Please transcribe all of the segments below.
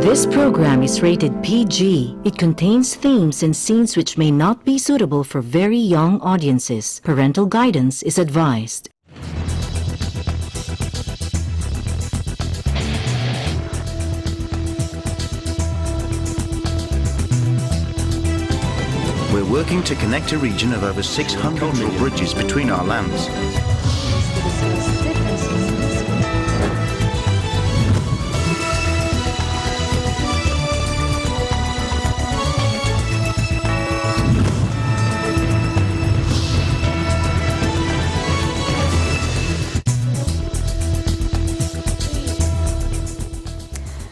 This program is rated PG. It contains themes and scenes which may not be suitable for very young audiences. Parental guidance is advised. We're working to connect a region of over 600 mil bridges between our lands.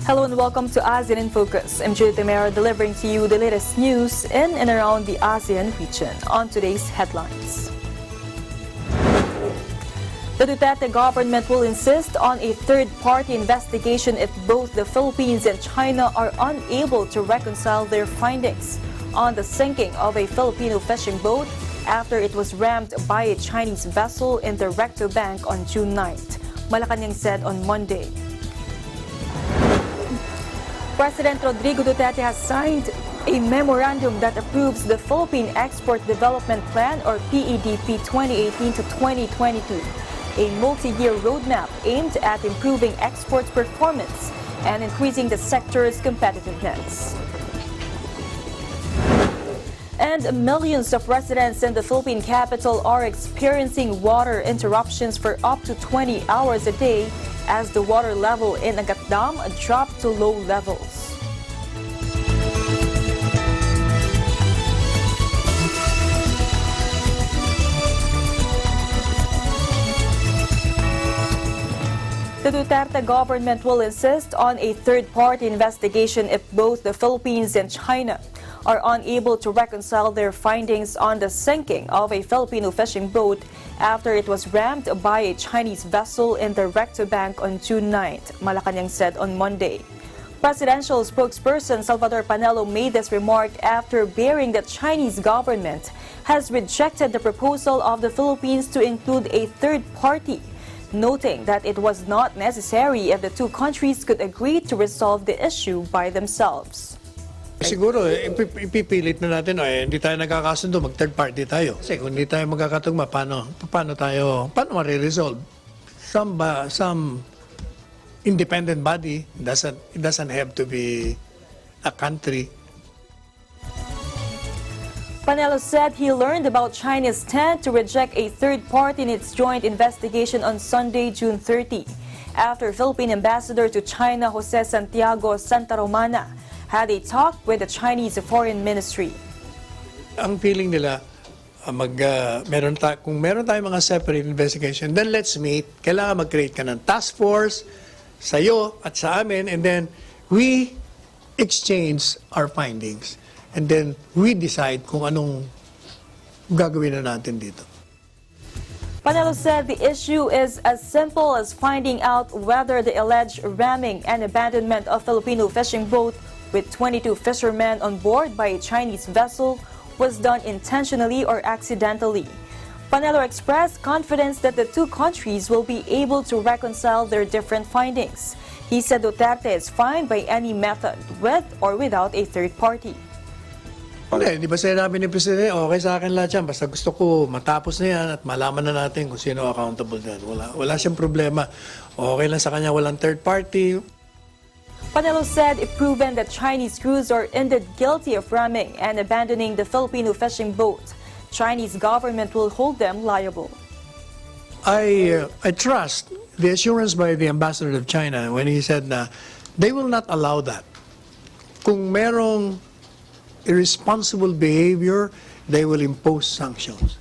Hello and welcome to ASEAN in Focus. I'm Judy Temera delivering to you the latest news in and around the ASEAN region on today's headlines. The Duterte government will insist on a third-party investigation if both the Philippines and China are unable to reconcile their findings on the sinking of a Filipino fishing boat after it was rammed by a Chinese vessel in the Recto Bank on June 9th, Malacanang said on Monday. President Rodrigo Duterte has signed a memorandum that approves the Philippine Export Development Plan, or PEDP 2018 to 2022, a multi-year roadmap aimed at improving export performance and increasing the sector's competitiveness. And millions of residents in the Philippine capital are experiencing water interruptions for up to 20 hours a day as the water level in Agat Dam dropped to low levels. The Duterte government will insist on a third-party investigation if both the Philippines and China are unable to reconcile their findings on the sinking of a Filipino fishing boat after it was rammed by a Chinese vessel in the Recto Bank on June 9th, Malacanang said on Monday. Presidential spokesperson Salvador Panelo made this remark after bearing the Chinese government has rejected the proposal of the Philippines to include a third party, noting that it was not necessary if the two countries could agree to resolve the issue by themselves. Siguro, ipipilit na natin, hindi tayo nagkakasundo, mag-third party tayo. Kasi kung hindi tayo magkakatugma, paano ma-resolve? Some independent body, it doesn't have to be a country. Panelo said he learned about China's intent to reject a third party in its joint investigation on Sunday, June 30, after Philippine Ambassador to China Jose Santiago Santaromana had a talk with the Chinese Foreign Ministry. Ang feeling nila, kung meron tayong mga separate investigation, then let's meet. Kailangan mag-create ka ng task force sa'yo at sa amin, and then we exchange our findings. And then we decide kung anong gagawin na natin dito. Panelo said the issue is as simple as finding out whether the alleged ramming and abandonment of Filipino fishing boat with 22 fishermen on board by a Chinese vessel was done intentionally or accidentally. Panelo expressed confidence that the two countries will be able to reconcile their different findings. He said Duterte is fine by any method, with or without a third party. Hindi ba sinabi ni Presidente, okay sa akin lahat yan, basta gusto ko matapos na yan at malaman na natin kung sino accountable din. Wala siyang problema. Okay lang sa kanya, walang third party. Panelo said if proven that Chinese crews are indeed guilty of ramming and abandoning the Filipino fishing boat, Chinese government will hold them liable. I trust the assurance by the Ambassador of China when he said na they will not allow that. Kung merong irresponsible behavior, they will impose sanctions.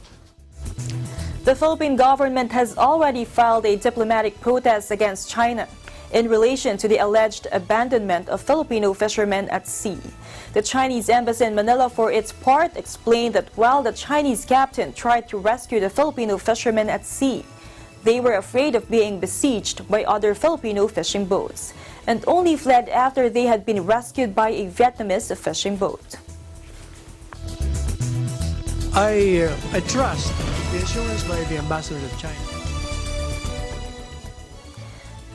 The Philippine government has already filed a diplomatic protest against China in relation to the alleged abandonment of Filipino fishermen at sea. The Chinese embassy in Manila, for its part, explained that while the Chinese captain tried to rescue the Filipino fishermen at sea, they were afraid of being besieged by other Filipino fishing boats and only fled after they had been rescued by a Vietnamese fishing boat. I trust the assurance by the Ambassador of China.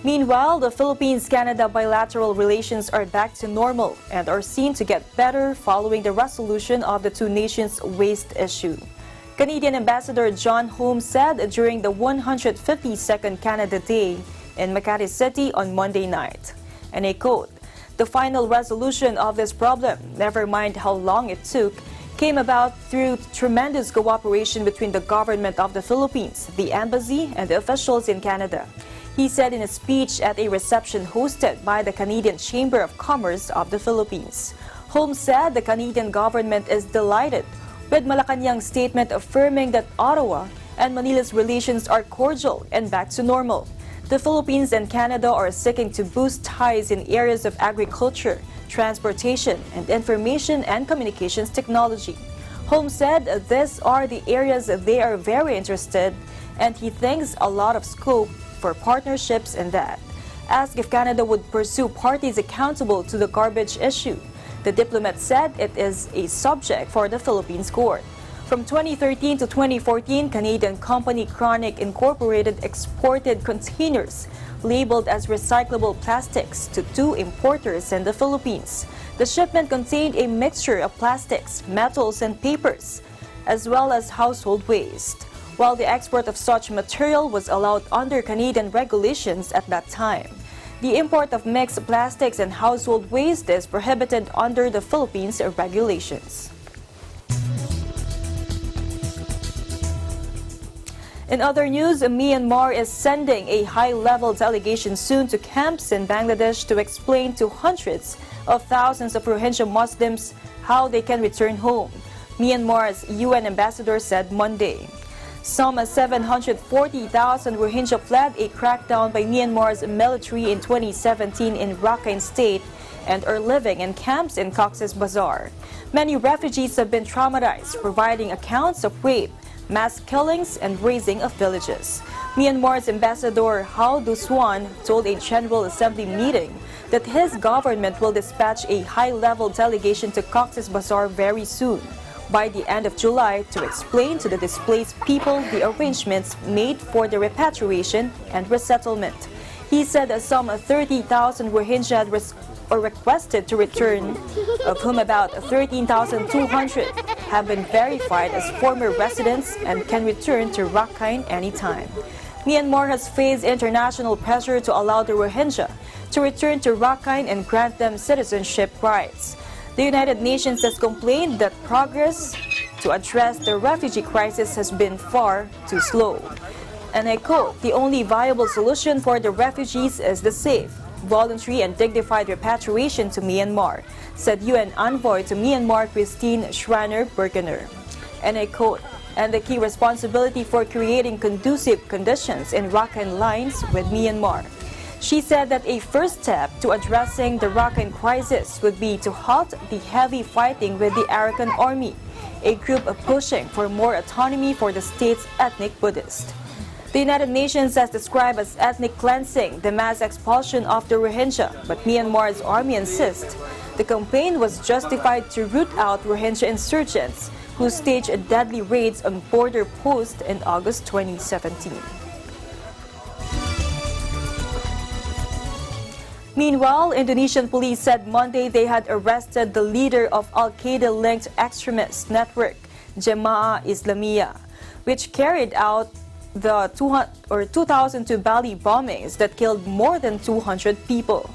Meanwhile, the Philippines-Canada bilateral relations are back to normal and are seen to get better following the resolution of the two nations' waste issue. Canadian Ambassador John Holmes said during the 152nd Canada Day in Makati City on Monday night, and I quote, "The final resolution of this problem, never mind how long it took, came about through tremendous cooperation between the government of the Philippines, the embassy, and the officials in Canada," he said in a speech at a reception hosted by the Canadian Chamber of Commerce of the Philippines. Holmes said the Canadian government is delighted with Malacanang's statement affirming that Ottawa and Manila's relations are cordial and back to normal. The Philippines and Canada are seeking to boost ties in areas of agriculture, transportation, and information and communications technology. Holmes said these are the areas they are very interested, and he thinks a lot of scope for partnerships in that. Asked if Canada would pursue parties accountable to the garbage issue, the diplomat said it is a subject for the Philippines court. From 2013 to 2014, Canadian company Chronic Incorporated exported containers labeled as recyclable plastics to two importers in the Philippines. The shipment contained a mixture of plastics, metals, and papers, as well as household waste, while the export of such material was allowed under Canadian regulations at that time. The import of mixed plastics and household waste is prohibited under the Philippines regulations. In other news, Myanmar is sending a high-level delegation soon to camps in Bangladesh to explain to hundreds of thousands of Rohingya Muslims how they can return home, Myanmar's UN ambassador said Monday. Some 740,000 Rohingya fled a crackdown by Myanmar's military in 2017 in Rakhine State and are living in camps in Cox's Bazar. Many refugees have been traumatized, providing accounts of rape, mass killings, and razing of villages. Myanmar's ambassador Hao Du-swan told a General Assembly meeting that his government will dispatch a high-level delegation to Cox's Bazar very soon, by the end of July, to explain to the displaced people the arrangements made for the repatriation and resettlement. He said that some 30,000 Rohingya requested to return, of whom about 13,200 have been verified as former residents and can return to Rakhine anytime. Myanmar has faced international pressure to allow the Rohingya to return to Rakhine and grant them citizenship rights. The United Nations has complained that progress to address the refugee crisis has been far too slow. And I quote, "The only viable solution for the refugees is the safe, voluntary and dignified repatriation to Myanmar," said UN envoy to Myanmar Christine Schreiner-Bergener. And I quote, "And the key responsibility for creating conducive conditions in Rakhine lies with Myanmar." She said that a first step to addressing the Rakhine crisis would be to halt the heavy fighting with the Arakan Army, a group pushing for more autonomy for the state's ethnic Buddhist. The United Nations has described as ethnic cleansing the mass expulsion of the Rohingya, but Myanmar's army insists the campaign was justified to root out Rohingya insurgents who staged deadly raids on border posts in August 2017. Meanwhile, Indonesian police said Monday they had arrested the leader of Al-Qaeda-linked extremist network, Jemaah Islamiyah, which carried out the 2002 Bali bombings that killed more than 200 people.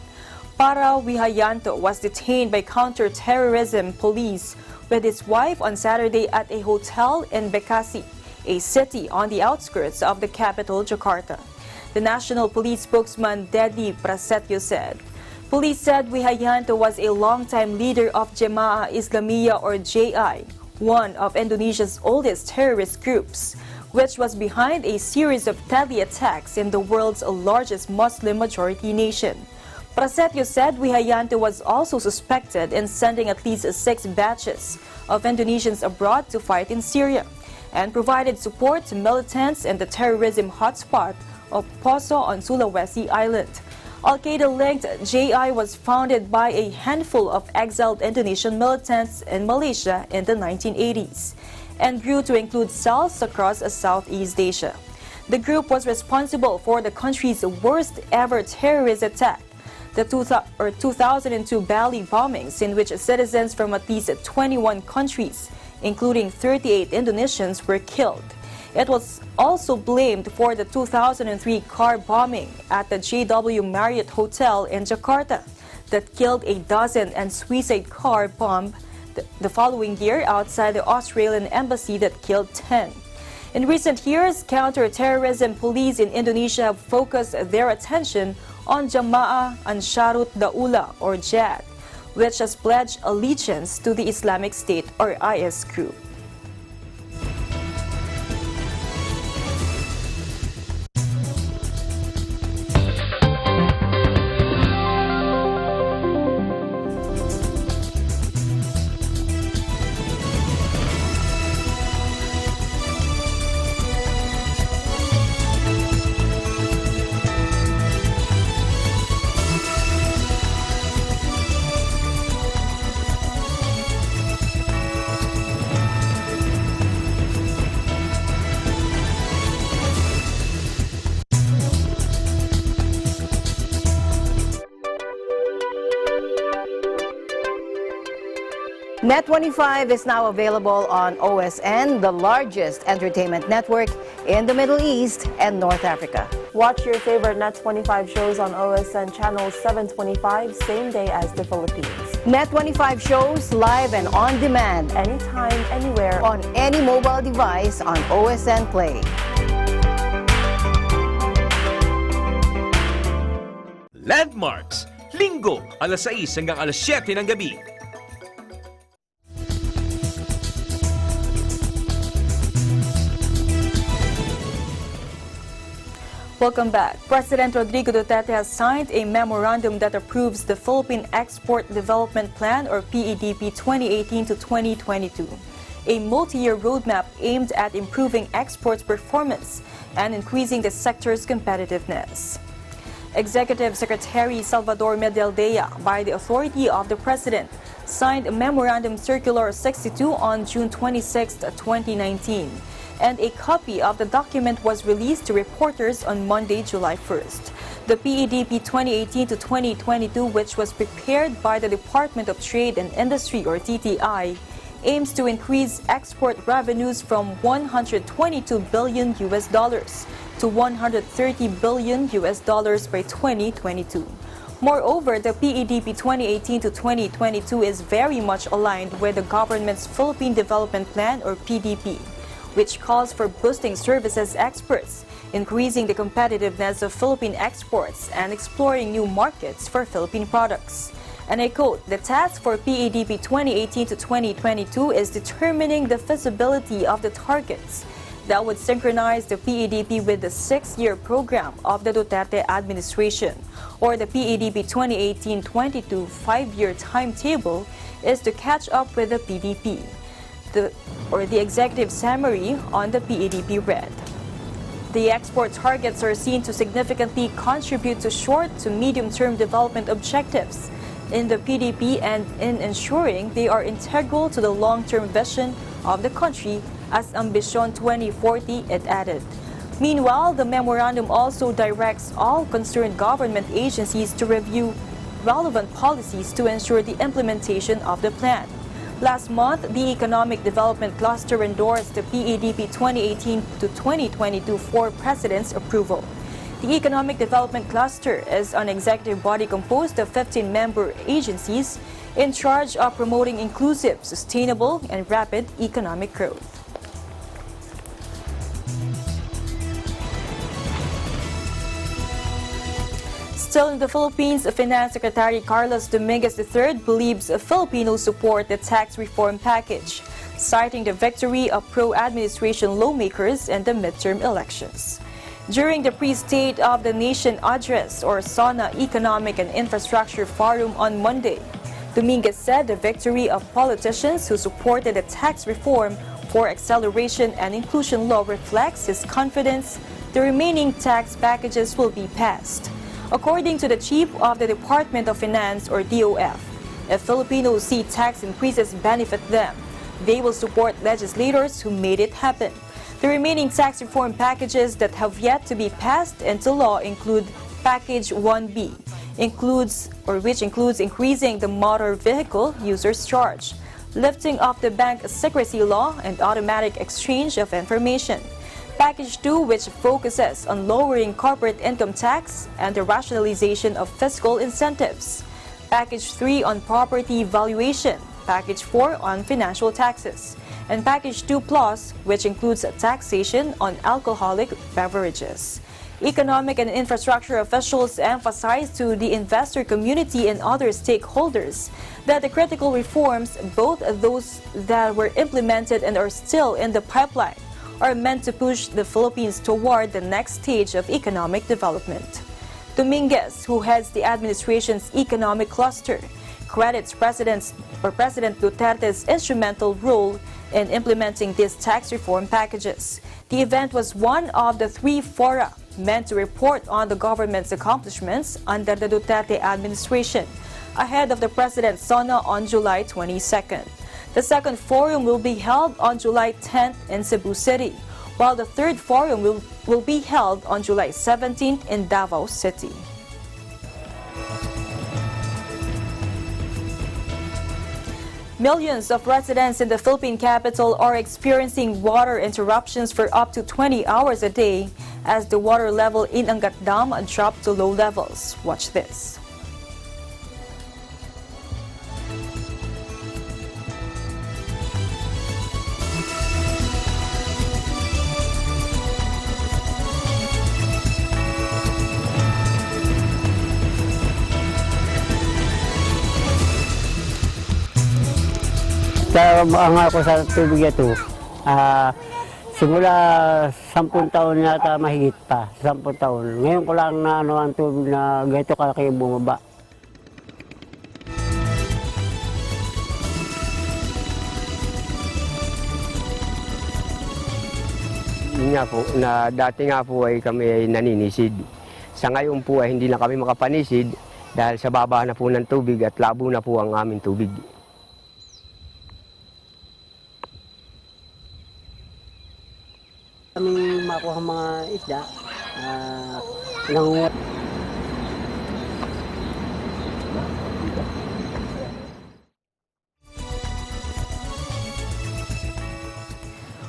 Para Wihayanto was detained by counter-terrorism police with his wife on Saturday at a hotel in Bekasi, a city on the outskirts of the capital, Jakarta. The National Police spokesman Dedi Prasetyo said. Police said Wihayanto was a longtime leader of Jemaah Islamiyah or JI, one of Indonesia's oldest terrorist groups, which was behind a series of deadly attacks in the world's largest Muslim-majority nation. Prasetyo said Wihayanto was also suspected in sending at least 6 batches of Indonesians abroad to fight in Syria and provided support to militants in the terrorism hotspot of Poso on Sulawesi Island. Al-Qaeda-linked JI was founded by a handful of exiled Indonesian militants in Malaysia in the 1980s and grew to include cells across Southeast Asia. The group was responsible for the country's worst ever terrorist attack, the 2002 Bali bombings, in which citizens from at least 21 countries, including 38 Indonesians, were killed. It was also blamed for the 2003 car bombing at the JW Marriott Hotel in Jakarta that killed a dozen and suicide car bomb the following year outside the Australian embassy that killed 10. In recent years, counter-terrorism police in Indonesia have focused their attention on Jama'ah Ansharut Daulah, or JAD, which has pledged allegiance to the Islamic State, or IS group. Net25 is now available on OSN, the largest entertainment network in the Middle East and North Africa. Watch your favorite Net25 shows on OSN channel 725, same day as the Philippines. Net25 shows live and on demand Anytime, anywhere. on any mobile device on OSN Play. Landmarks, Linggo, alas 6 hanggang alas 7 ng gabi. Welcome back. President Rodrigo Duterte has signed a memorandum that approves the Philippine Export Development Plan, or PEDP 2018 to 2022, a multi-year roadmap aimed at improving exports performance and increasing the sector's competitiveness. Executive Secretary Salvador Medialdea, by the authority of the President, signed Memorandum Circular 62 on June 26, 2019. And a copy of the document was released to reporters on Monday, July 1st. The PEDP 2018 to 2022, which was prepared by the Department of Trade and Industry, or DTI, aims to increase export revenues from $122 billion to $130 billion by 2022. Moreover, the PEDP 2018 to 2022 is very much aligned with the government's Philippine Development Plan, or PDP, which calls for boosting services exports, increasing the competitiveness of Philippine exports, and exploring new markets for Philippine products. And I quote, "The task for PEDP 2018 to 2022 is determining the feasibility of the targets that would synchronize the PEDP with the 6-year program of the Duterte administration, or the PEDP 2018-22 5-year timetable is to catch up with the PDP." The executive summary on the PEDP read, "The export targets are seen to significantly contribute to short to medium-term development objectives in the PDP and in ensuring they are integral to the long-term vision of the country as Ambition 2040, it added. Meanwhile, the memorandum also directs all concerned government agencies to review relevant policies to ensure the implementation of the plan. Last month, the Economic Development Cluster endorsed the PEDP 2018 to 2022 for President's approval. The Economic Development Cluster is an executive body composed of 15 member agencies in charge of promoting inclusive, sustainable, and rapid economic growth. Still in the Philippines, Finance Secretary Carlos Dominguez III believes Filipinos support the tax reform package, citing the victory of pro-administration lawmakers in the midterm elections. During the pre-State of the Nation address, or SONA Economic and Infrastructure Forum on Monday, Dominguez said the victory of politicians who supported the tax reform for acceleration and inclusion law reflects his confidence the remaining tax packages will be passed. According to the Chief of the Department of Finance, or DOF, if Filipinos see tax increases benefit them, they will support legislators who made it happen. The remaining tax reform packages that have yet to be passed into law include Package 1B, which includes increasing the motor vehicle user's charge, lifting off the bank secrecy law and automatic exchange of information. Package 2, which focuses on lowering corporate income tax and the rationalization of fiscal incentives. Package 3 on property valuation. Package 4 on financial taxes. And Package 2 Plus, which includes taxation on alcoholic beverages. Economic and infrastructure officials emphasized to the investor community and other stakeholders that the critical reforms, both those that were implemented and are still in the pipeline, are meant to push the Philippines toward the next stage of economic development. Dominguez, who heads the administration's economic cluster, credits President Duterte's instrumental role in implementing these tax reform packages. The event was one of the 3 fora meant to report on the government's accomplishments under the Duterte administration, ahead of the President's SONA on July 22nd. The second forum will be held on July 10th in Cebu City, while the third forum will be held on July 17th in Davao City. Millions of residents in the Philippine capital are experiencing water interruptions for up to 20 hours a day as the water level in Angat Dam dropped to low levels. Watch this. Ang ako sa tubig ito, simula 10 taon yata mahigit pa, 10 taon. Ngayon ko lang na ang tubig na ganito kalaki bumaba. Yun nga po, na dati nga po ay kami ay naninisid. Sa ngayon po ay hindi na kami makapanisid dahil sa baba na po ng tubig at labo na po ang aming tubig. Kami makuha mga isda, nangungot.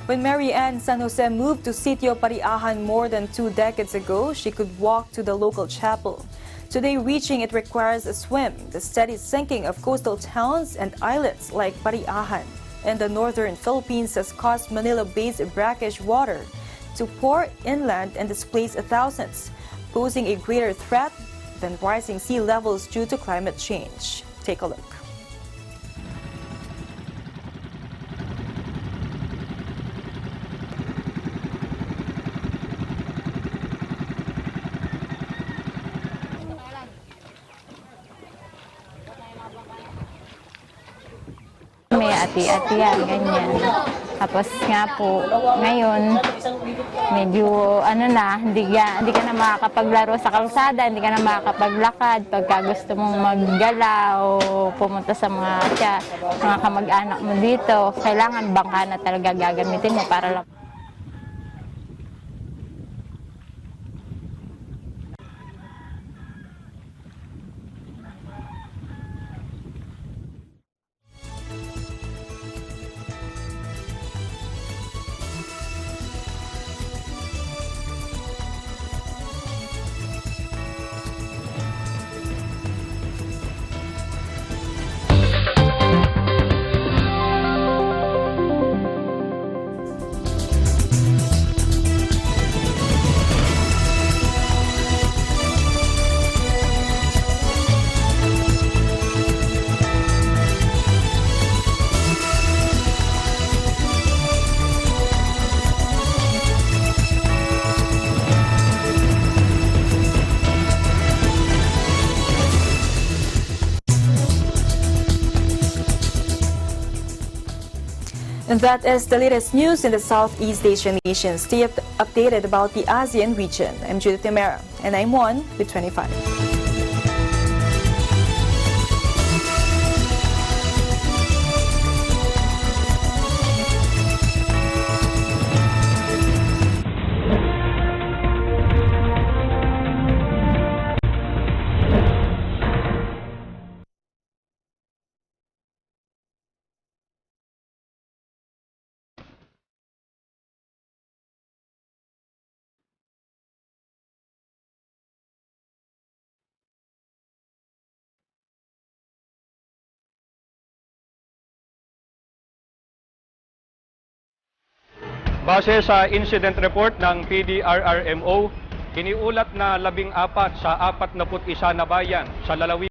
When Mary Ann San Jose moved to Sitio Pariahan more than 2 decades ago, she could walk to the local chapel. Today, reaching it requires a swim. The steady sinking of coastal towns and islets like Pariahan in the northern Philippines has caused Manila-based brackish water to pour inland and displace thousands, posing a greater threat than rising sea levels due to climate change. Take a look. May ati-atiyan, ganyan. Tapos nga po, ngayon, medyo hindi ka na makakapaglaro sa kalsada, hindi ka na makakapaglakad pagka gusto mong maggala o pumunta sa mga kamag-anak mo dito. Kailangan bangka na talaga gagamitin mo para lang. And that is the latest news in the Southeast Asian nations. Stay updated about the ASEAN region. I'm Judith Timera, and I'm 1 with 25. Base sa incident report ng PDRRMO, iniulat na 14 sa 41 na bayan sa lalawigan